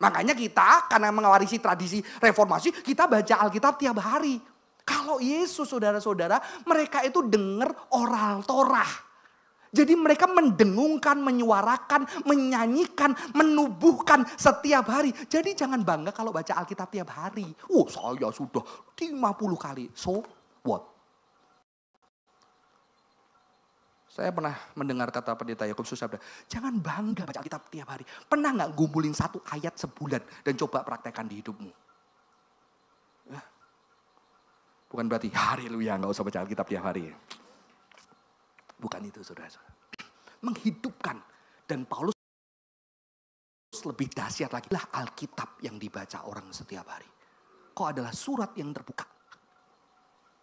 Makanya kita karena mewarisi tradisi reformasi kita baca Alkitab tiap hari. Kalau Yesus saudara-saudara mereka itu dengar oral Torah. Jadi mereka mendengungkan, menyuarakan, menyanyikan, menubuhkan setiap hari. Jadi jangan bangga kalau baca Alkitab tiap hari. Saya sudah 50 kali. So what? Saya pernah mendengar kata pendeta Yakub Susabda. Jangan bangga baca Alkitab tiap hari. Pernah gak gumpulin 1 ayat sebulan dan coba praktekkan di hidupmu? Bukan berarti haleluya gak usah baca Alkitab tiap hari. Bukan itu saudara-saudara. Menghidupkan. Dan Paulus lebih dahsyat lagi. Lah Alkitab yang dibaca orang setiap hari. Kok adalah surat yang terbuka.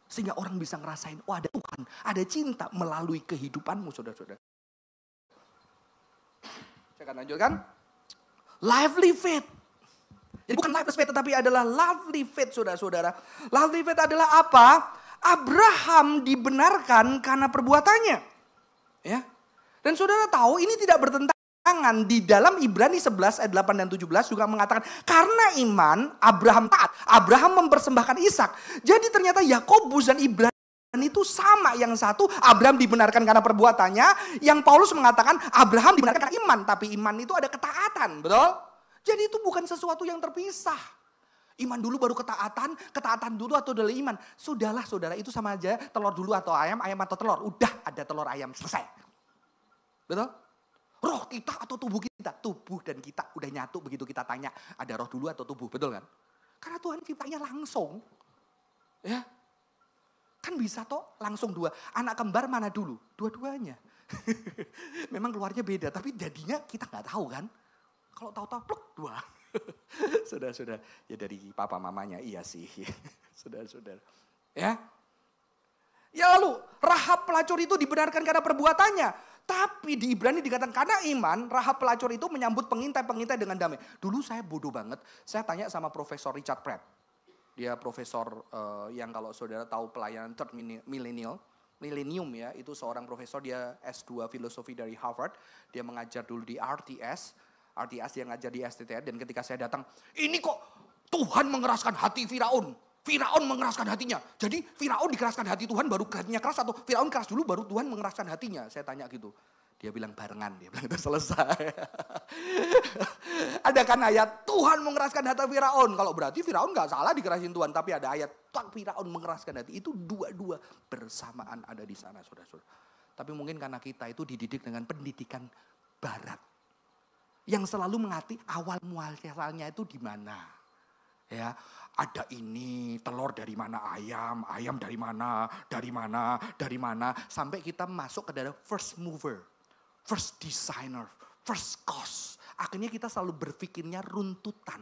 Sehingga orang bisa ngerasain. Ada Tuhan. Ada cinta melalui kehidupanmu saudara-saudara. Saya akan lanjutkan. Lively faith. Jadi bukan lively faith tetapi adalah lively faith saudara-saudara. Lively faith adalah apa? Abraham dibenarkan karena perbuatannya. Ya. Dan saudara tahu ini tidak bertentangan. Di dalam Ibrani 11 ayat 8 dan 17 juga mengatakan. Karena iman Abraham taat. Abraham mempersembahkan Ishak. Jadi ternyata Yakobus dan Ibrani itu sama. Yang satu Abraham dibenarkan karena perbuatannya. Yang Paulus mengatakan Abraham dibenarkan karena iman. Tapi iman itu ada ketaatan. Betul? Jadi itu bukan sesuatu yang terpisah. Iman dulu baru ketaatan dulu atau adalah iman. Sudahlah saudara, itu sama aja telur dulu atau ayam atau telur. Udah ada telur ayam, selesai. Betul? Roh kita atau tubuh kita? Tubuh dan kita udah nyatu begitu kita tanya. Ada roh dulu atau tubuh, betul kan? Karena Tuhan ciptanya langsung. Ya. Kan bisa toh langsung 2. Anak kembar mana dulu? Dua-duanya. Memang keluarnya beda, tapi jadinya kita gak tahu kan. Kalau tahu-tahu pluk 2. Saudara-saudara, ya dari papa mamanya iya sih. Saudara-saudara. Ya. Ya lalu Rahab pelacur itu dibenarkan karena perbuatannya. Tapi di Ibrani dikatakan karena iman Rahab pelacur itu menyambut pengintai-pengintai dengan damai. Dulu saya bodoh banget. Saya tanya sama Profesor Richard Pratt. Dia profesor yang kalau saudara tahu pelayanan third millennium ya. Itu seorang profesor, dia S2 filosofi dari Harvard. Dia mengajar dulu di RTS dia ngajar di STTR. Dan ketika saya datang, ini kok Tuhan mengeraskan hati Firaun. Firaun mengeraskan hatinya. Jadi Firaun dikeraskan hati Tuhan baru hatinya keras atau Firaun keras dulu baru Tuhan mengeraskan hatinya. Saya tanya gitu. Dia bilang barengan, dia bilang itu selesai. Ada kan ayat Tuhan mengeraskan hati Firaun. Kalau berarti Firaun gak salah dikerasin Tuhan. Tapi ada ayat Firaun mengeraskan hati. Itu dua-dua bersamaan ada di sana saudara-saudara. Tapi mungkin karena kita itu dididik dengan pendidikan barat. Yang selalu mengerti awal muasalnya itu di mana. Ya, ada ini telur dari mana ayam dari mana, sampai kita masuk ke dalam first mover. First designer, first cause. Akhirnya kita selalu berpikirnya runtutan.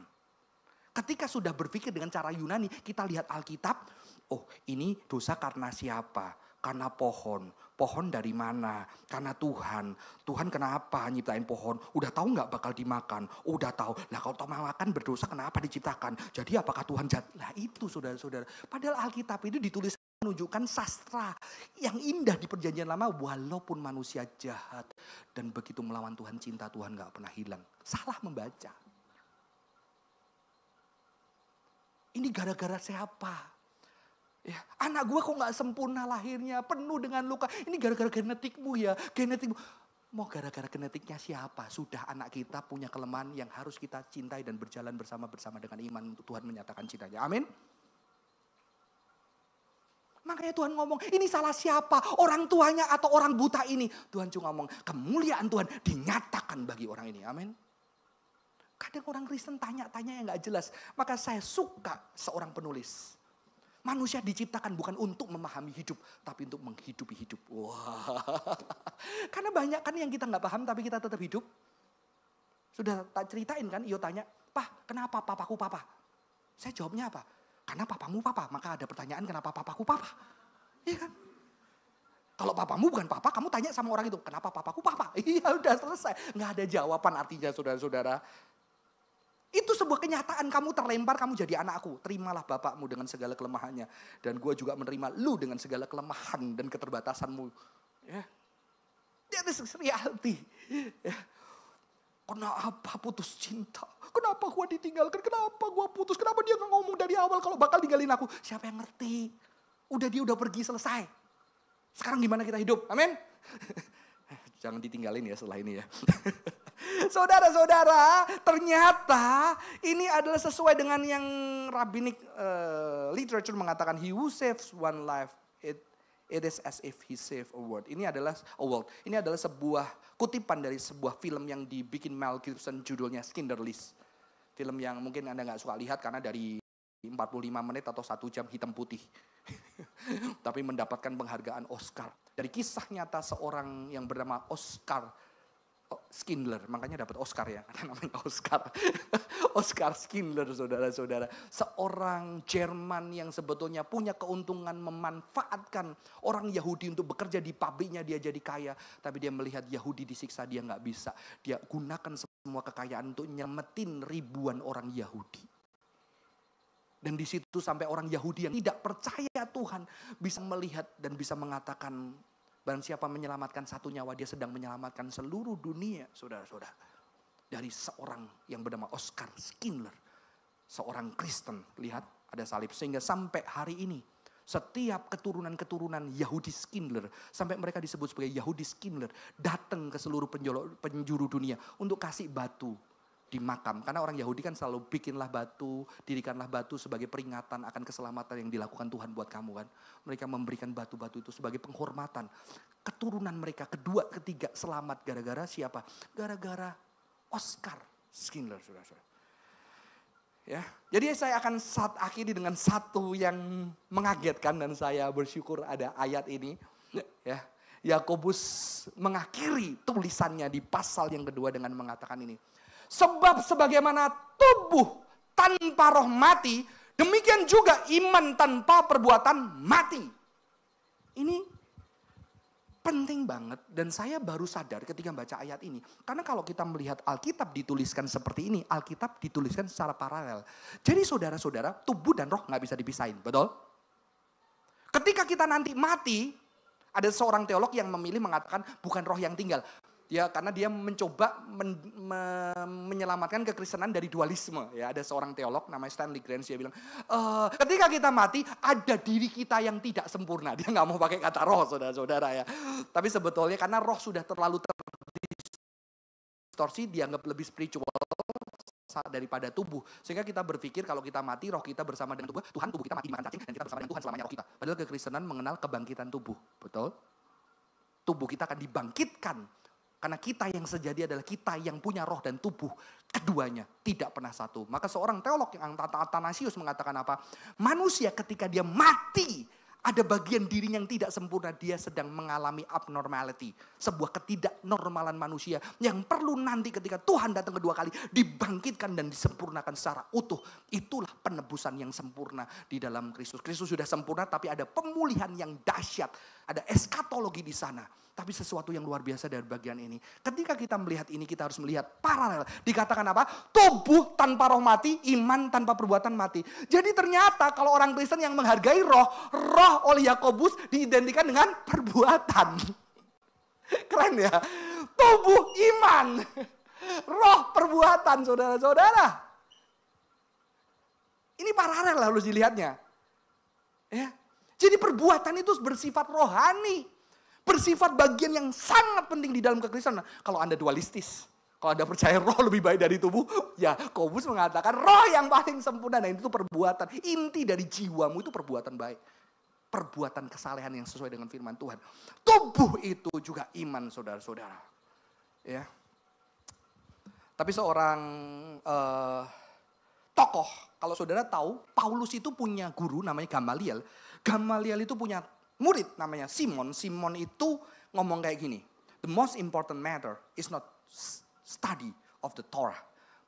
Ketika sudah berpikir dengan cara Yunani, kita lihat Alkitab. Oh, ini dosa karena siapa? Karena pohon. Pohon dari mana? Karena Tuhan. Tuhan kenapa nyiptain pohon? Udah tahu nggak bakal dimakan? Udah tahu. Nah kalau tahu makan berdosa kenapa diciptakan? Jadi apakah Tuhan jahat? Nah itu saudara-saudara. Padahal Alkitab itu ditulis menunjukkan sastra yang indah di perjanjian lama walaupun manusia jahat dan begitu melawan Tuhan, cinta Tuhan gak pernah hilang. Salah membaca. Ini gara-gara siapa? Ya, anak gue kok gak sempurna lahirnya, penuh dengan luka. Ini gara-gara genetikmu ya, genetikmu. Mau gara-gara genetiknya siapa? Sudah anak kita punya kelemahan yang harus kita cintai dan berjalan bersama-bersama dengan iman untuk Tuhan menyatakan cintanya. Amin. Makanya Tuhan ngomong, ini salah siapa? Orang tuanya atau orang buta ini? Tuhan cuma ngomong, kemuliaan Tuhan dinyatakan bagi orang ini. Amin. Kadang orang Kristen tanya-tanya yang gak jelas. Maka saya suka seorang penulis. Manusia diciptakan bukan untuk memahami hidup, tapi untuk menghidupi hidup. Wah. Karena banyak kan yang kita gak paham, tapi kita tetap hidup. Sudah tak ceritain kan, Iyo tanya, "Pak, kenapa papaku papa?" Saya jawabnya apa? Karena papamu papa, maka ada pertanyaan kenapa papaku papa. Iya kan? Kalau papamu bukan papa, kamu tanya sama orang itu, kenapa papaku papa? Iya udah selesai. Nggak ada jawaban artinya saudara-saudara. Itu sebuah kenyataan, kamu terlempar, kamu jadi anakku. Terimalah bapakmu dengan segala kelemahannya. Dan gue juga menerima lu dengan segala kelemahan dan keterbatasanmu. Ya. That is reality. Ya. Kenapa putus cinta? Kenapa gue ditinggalkan? Kenapa gue putus? Kenapa dia gak ngomong dari awal kalau bakal tinggalin aku? Siapa yang ngerti? Dia udah pergi selesai. Sekarang gimana kita hidup? Amin? Jangan ditinggalin ya setelah ini ya. Saudara-saudara, ternyata ini adalah sesuai dengan yang rabbinic literature mengatakan, he who saves one life, it is as if he saved a world. Ini adalah sebuah kutipan dari sebuah film yang dibikin Mel Gibson, judulnya Schindler's List. Film yang mungkin Anda gak suka lihat karena dari 45 menit atau 1 jam hitam putih. Tapi mendapatkan penghargaan Oscar. Dari kisah nyata seorang yang bernama Oscar Schindler, makanya dapat Oscar ya, karena namanya Oscar. Oscar Schindler, saudara-saudara. Seorang Jerman yang sebetulnya punya keuntungan memanfaatkan orang Yahudi untuk bekerja di pabriknya, dia jadi kaya. Tapi dia melihat Yahudi disiksa, dia gak bisa. Dia gunakan semua kekayaan untuk nyelamatin ribuan orang Yahudi. Dan di situ sampai orang Yahudi yang tidak percaya Tuhan bisa melihat dan bisa mengatakan, barang siapa menyelamatkan satu nyawa, dia sedang menyelamatkan seluruh dunia, saudara-saudara. Dari seorang yang bernama Oscar Schindler. Seorang Kristen, lihat ada salib. Sehingga sampai hari ini, setiap keturunan-keturunan Yahudi Schindler, sampai mereka disebut sebagai Yahudi Schindler, datang ke seluruh penjuru dunia untuk kasih batu di makam. Karena orang Yahudi kan selalu bikinlah batu, dirikanlah batu sebagai peringatan akan keselamatan yang dilakukan Tuhan buat kamu kan. Mereka memberikan batu-batu itu sebagai penghormatan. Keturunan mereka kedua, ketiga selamat gara-gara siapa? Gara-gara Oscar Schindler, saudara-saudara. Ya, jadi saya akan akhiri dengan satu yang mengagetkan dan saya bersyukur ada ayat ini. Ya, Yakobus mengakhiri tulisannya di pasal yang kedua dengan mengatakan ini. Sebab sebagaimana tubuh tanpa roh mati, demikian juga iman tanpa perbuatan mati. Ini penting banget dan saya baru sadar ketika baca ayat ini. Karena kalau kita melihat Alkitab dituliskan seperti ini, Alkitab dituliskan secara paralel. Jadi saudara-saudara, tubuh dan roh gak bisa dipisahin, betul? Ketika kita nanti mati, ada seorang teolog yang memilih mengatakan bukan roh yang tinggal. Ya, karena dia mencoba menyelamatkan kekristenan dari dualisme. Ya, ada seorang teolog namanya Stanley Grange, dia bilang, ketika kita mati, ada diri kita yang tidak sempurna. Dia nggak mau pakai kata roh, saudara-saudara ya. Tapi sebetulnya karena roh sudah terlalu terdistorsi, dianggap lebih spiritual daripada tubuh. Sehingga kita berpikir kalau kita mati, roh kita bersama dengan tubuh. Tuhan, tubuh kita mati dimakan cacing, dan kita bersama dengan Tuhan selamanya roh kita. Padahal kekristenan mengenal kebangkitan tubuh. Betul? Tubuh kita akan dibangkitkan. Karena kita yang sejati adalah kita yang punya roh dan tubuh. Keduanya tidak pernah satu. Maka seorang teolog yang Athanasius mengatakan apa? Manusia ketika dia mati, ada bagian dirinya yang tidak sempurna. Dia sedang mengalami abnormality. Sebuah ketidaknormalan manusia. Yang perlu nanti ketika Tuhan datang kedua kali. Dibangkitkan dan disempurnakan secara utuh. Itulah penebusan yang sempurna di dalam Kristus. Kristus sudah sempurna tapi ada pemulihan yang dahsyat. Ada eskatologi di sana. Tapi sesuatu yang luar biasa dari bagian ini. Ketika kita melihat ini, kita harus melihat paralel. Dikatakan apa? Tubuh tanpa roh mati, iman tanpa perbuatan mati. Jadi ternyata kalau orang Kristen yang menghargai roh, roh oleh Yakobus diidentikan dengan perbuatan. Keren ya? Tubuh iman, roh perbuatan, saudara-saudara. Ini paralel harus dilihatnya. Ya. Jadi perbuatan itu bersifat rohani. Bersifat bagian yang sangat penting di dalam kekristenan. Kalau Anda dualistis, kalau Anda percaya roh lebih baik dari tubuh, ya Yakobus mengatakan roh yang paling sempurna. Dan itu perbuatan. Inti dari jiwamu itu perbuatan baik. Perbuatan kesalehan yang sesuai dengan firman Tuhan. Tubuh itu juga iman, saudara-saudara. Ya. Tapi seorang tokoh, kalau saudara tahu, Paulus itu punya guru namanya Gamaliel. Gamaliel itu punya murid namanya Simon. Simon itu ngomong kayak gini. The most important matter is not study of the Torah,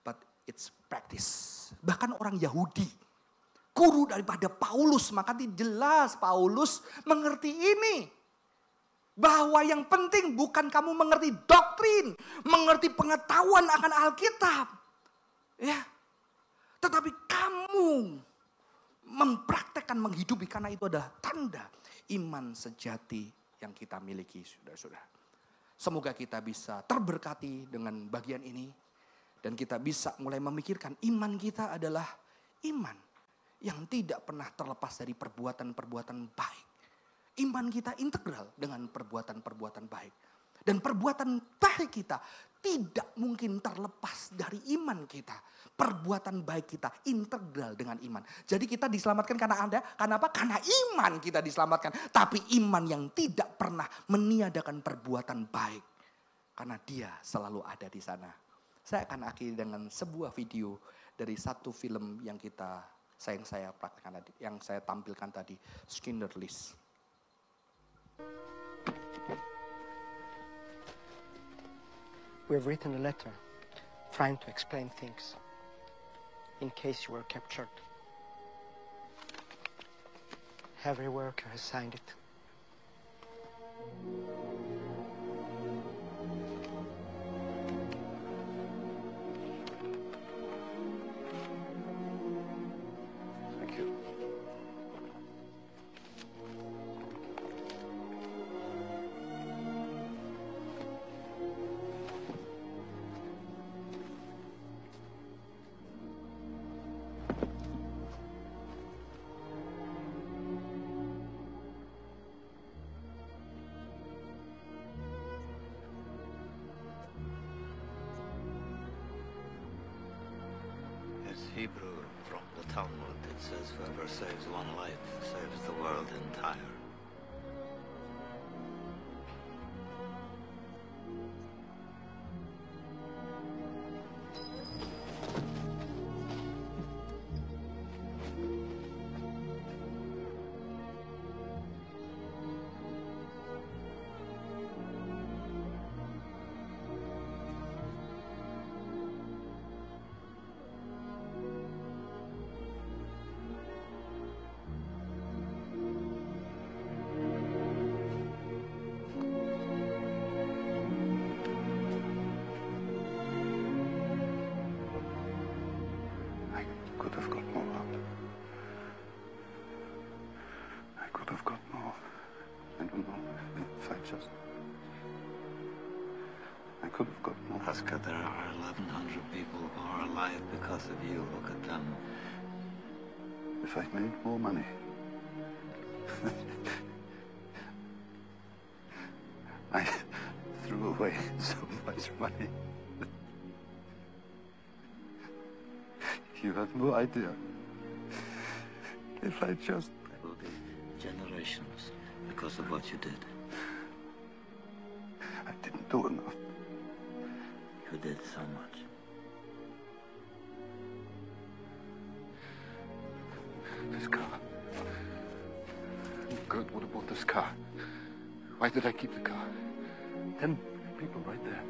but its practice. Bahkan orang Yahudi, guru daripada Paulus, maka jelas Paulus mengerti ini. Bahwa yang penting bukan kamu mengerti doktrin, mengerti pengetahuan akan Alkitab. Ya. Tetapi kamu mempraktekkan, menghidupi, karena itu adalah tanda iman sejati yang kita miliki, saudara-saudara. Semoga kita bisa terberkati dengan bagian ini. Dan kita bisa mulai memikirkan iman kita adalah iman yang tidak pernah terlepas dari perbuatan-perbuatan baik. Iman kita integral dengan perbuatan-perbuatan baik. Dan perbuatan baik kita tidak mungkin terlepas dari iman kita. Perbuatan baik kita integral dengan iman. Jadi kita diselamatkan karena apa? Karena iman kita diselamatkan. Tapi iman yang tidak pernah meniadakan perbuatan baik. Karena dia selalu ada di sana. Saya akan akhiri dengan sebuah video dari satu film yang saya praktekkan tadi, yang saya tampilkan tadi, Schindler's List. We have written a letter trying to explain things in case you were captured. Every worker has signed it. Thank you. Hebrew from the Talmud, it says, whoever saves one life saves the world entire. Could have got more out. I could have got more. I don't know if I just could have got more. Oscar, there are 1,100 people who are alive because of you. Look at them. If I'd made more money. I threw away so much money. You have no idea. If I just... There will be generations because of what you did. I didn't do enough. You did so much. This car. Kurt would have bought this car. Why did I keep the car? 10 people right there.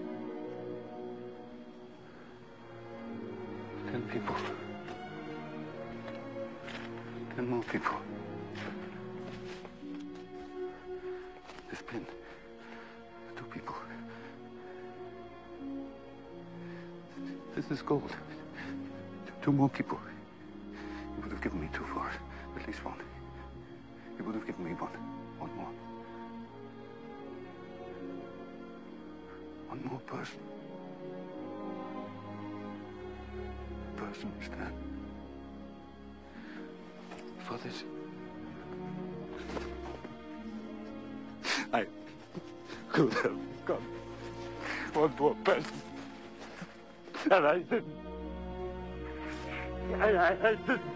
10 people. 10 more people. This pin. 2 people. This is gold. 2 more people. You would have given me 2 for it. At least 1. You would have given me 1. 1 more. 1 more person. Person, Stan. For this. I could have got 1 more person. And I didn't. I didn't.